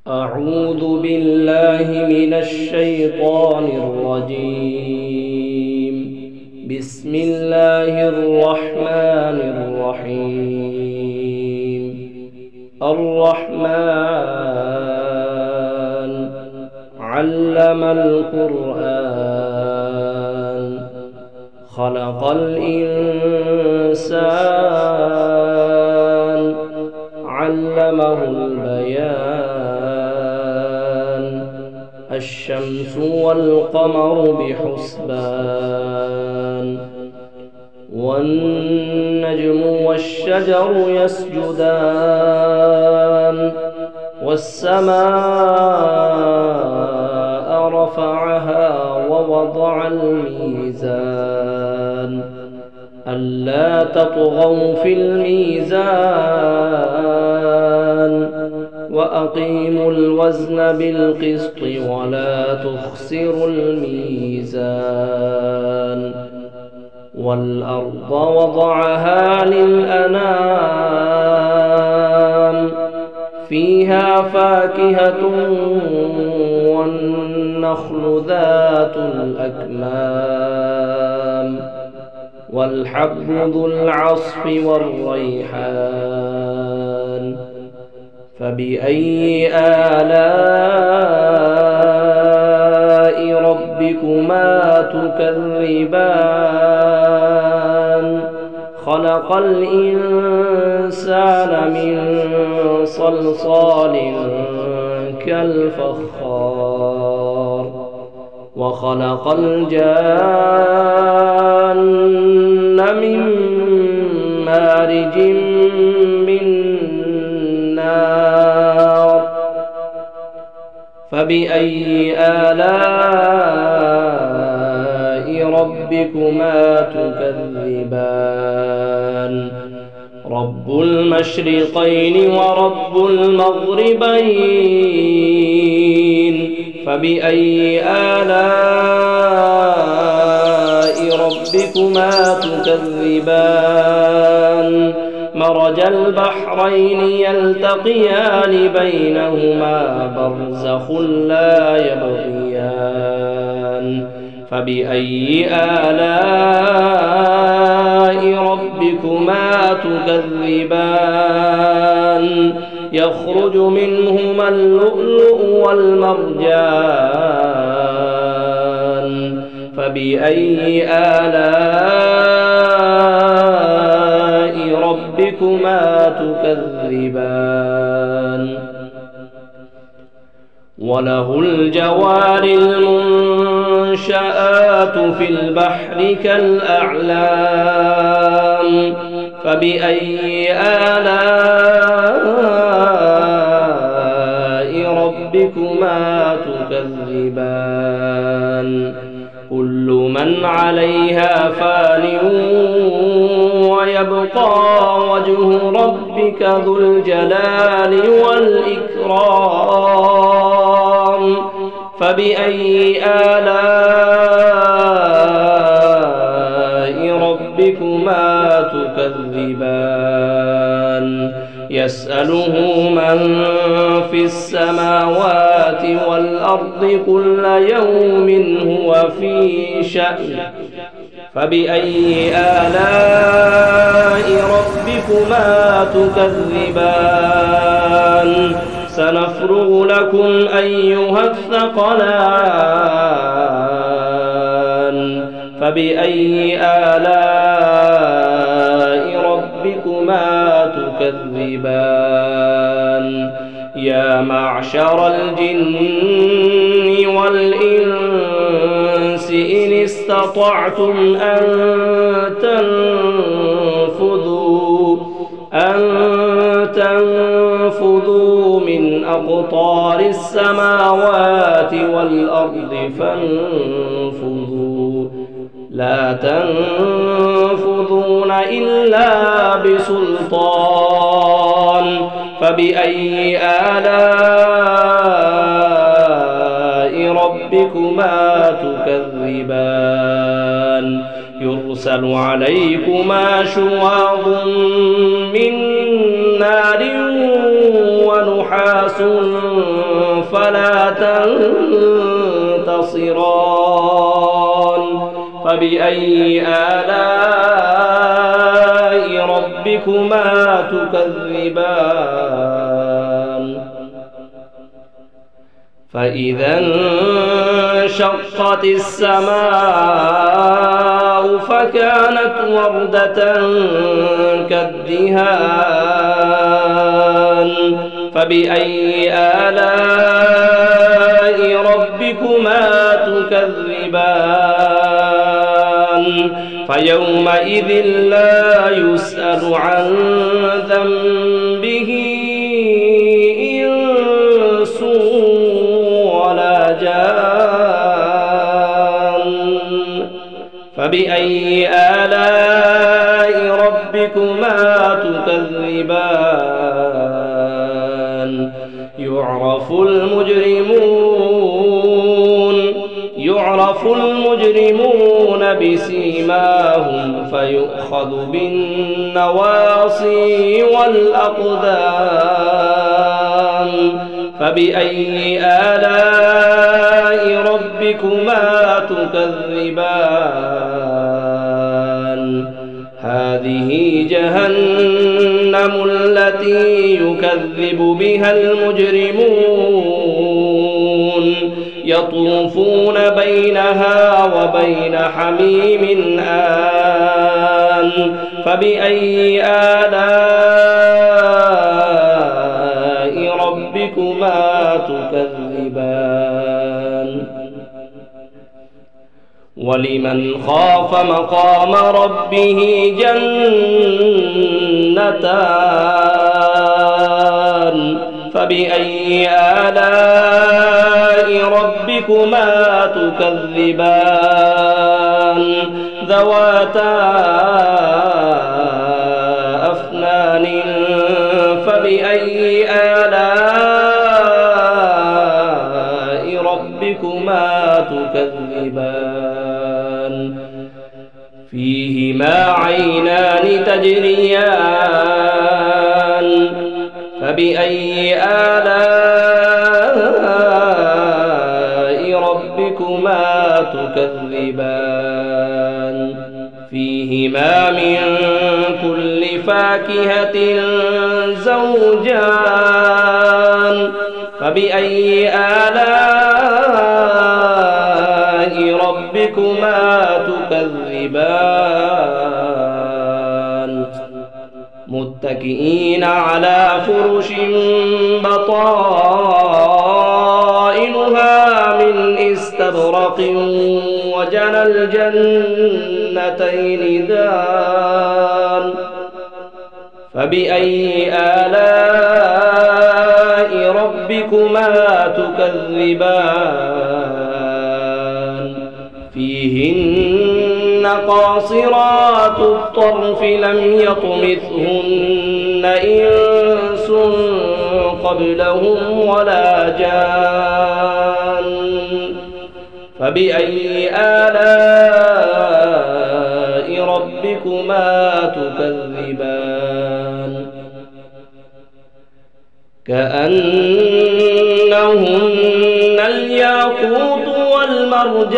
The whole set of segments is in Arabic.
أعوذ بالله من الشيطان الرجيم. بسم الله الرحمن الرحيم. الرحمن علم القرآن خلق الإنسان علمه البيان. الشمس والقمر بحسبان والنجم والشجر يسجدان والسماء رفعها ووضع الميزان ألا تطغوا في الميزان وأقيموا الوزن بالقسط ولا تخسروا الميزان. والأرض وضعها للأنام فيها فاكهة والنخل ذات الأكمام والحب ذو العصف والريحان. فبأي آلاء ربكما تكذبان. خلق الإنسان من صلصال كالفخار وخلق الجان من مارج من نار. فبأي آلاء ربكما تكذبان. رب المشرقين ورب المغربين. فبأي آلاء ربكما تكذبان. مرج البحرين يلتقيان بينهما برزخ لا يبغيان. فبأي آلاء ربكما تكذبان. يخرج منهما اللؤلؤ والمرجان. فبأي آلاء ربكما تكذبان. وله الجوار المنشآت في البحر كالأعلام. فبأي آلاء ربكما تكذبان. كل من عليها فان ويبقى وجه ربك ذو الجلال والإكرام. فبأي آلاء ربكما تكذبان. يسأله من في السماوات والأرض كل يوم هو في شأن. فبأي آلاء ربكما تكذبان. سنفرغ لكم أيها الثقلان. فبأي آلاء ربكما تكذبان. يا معشر الجن والإنس إن استطعتم أن تنفذوا من أقطار السماوات والأرض فانفذوا لا تنفذون إلا بسلطان. فبأي آلاء ربكما تكذبان. يرسل عليكما شواظ من نار ونحاس فلا تنتصران فبأي آلاء ربكما تكذبان فإذا انشقت السماء فكانت وردة كالدهان فبأي آلاء ربكما تكذبان فيومئذ لا يسأل عن ذنبه إنس ولا جان فبأي آلاء ربكما تكذبان يعرف المجرمون بسيماهم فيؤخذ بالنواصي والأقدام فبأي آلاء ربكما تكذبان هذه جهنم التي يكذب بها المجرمون يطوفون بينها وبين حميم آن فبأي آلاء ربكما تكذبان ولمن خاف مقام ربه جنتان فبأي آلاء ربكما تكذبان ذواتا أفنان فبأي آلاء ربكما تكذبان فيهما عينان تجريان فبأي آلاء ربكما تكذبان فيهما من كل فاكهة زوجان فبأي آلاء ربكما تكذبان متكئين على فرش بطائنها من استبرق وجنى الجنتين دان فبأي آلاء ربكما تكذبان فيهن قاصرات الطرف لم يطمثهن إنس قبلهم ولا جان فبأي آلاء ربكما تكذبان كأنهن الياقوت والمرجان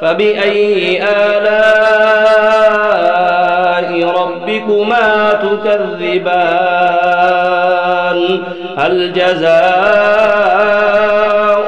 فبأي آلاء ربكما تكذبان هل جزاء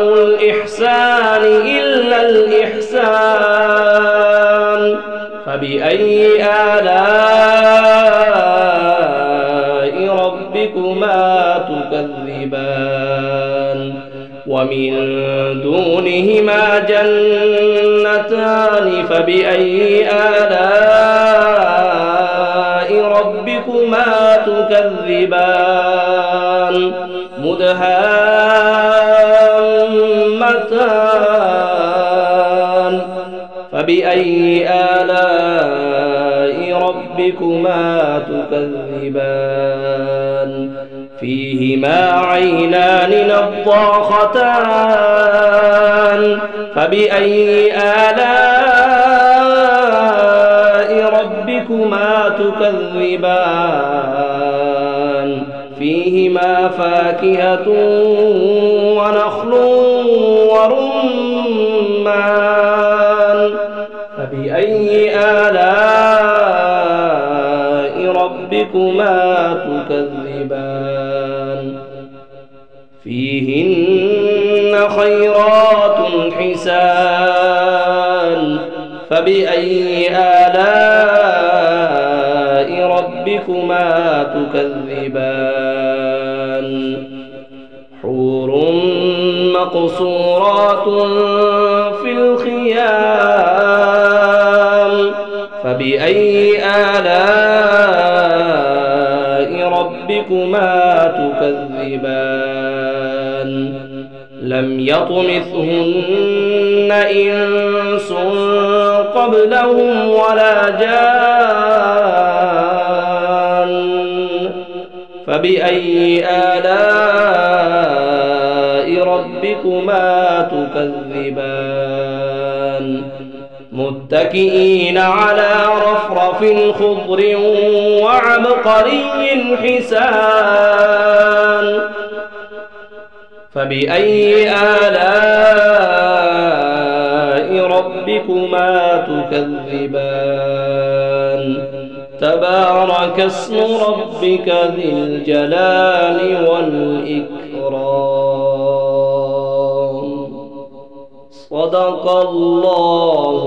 الإحسان إلا الإحسان فبأي آلاء ربكما تكذبان ومن دونهما جنتان فبأي آلاء ربكما تكذبان مدهامتان فبأي آلاء ربكما تكذبان فيهما عينان نضاختان فبأي آلاء ربكما تكذبان فيهما فاكهة ونخل ورمان فبأي آلاء ربكما تكذبان فيهن خيرات حسان فبأي آلاء ربكما تكذبان حور مقصورات في الخيام فبأي آلاء ربكما تكذبان لم يطمثهن إنس قبلهم ولا جان فبأي آلاء ربكما تكذبان متكئين على رفرف خضر وعبقري حسان فبأي آلاء ربكما تكذبان تبارك اسم ربك ذي الجلال والإكرام صدق الله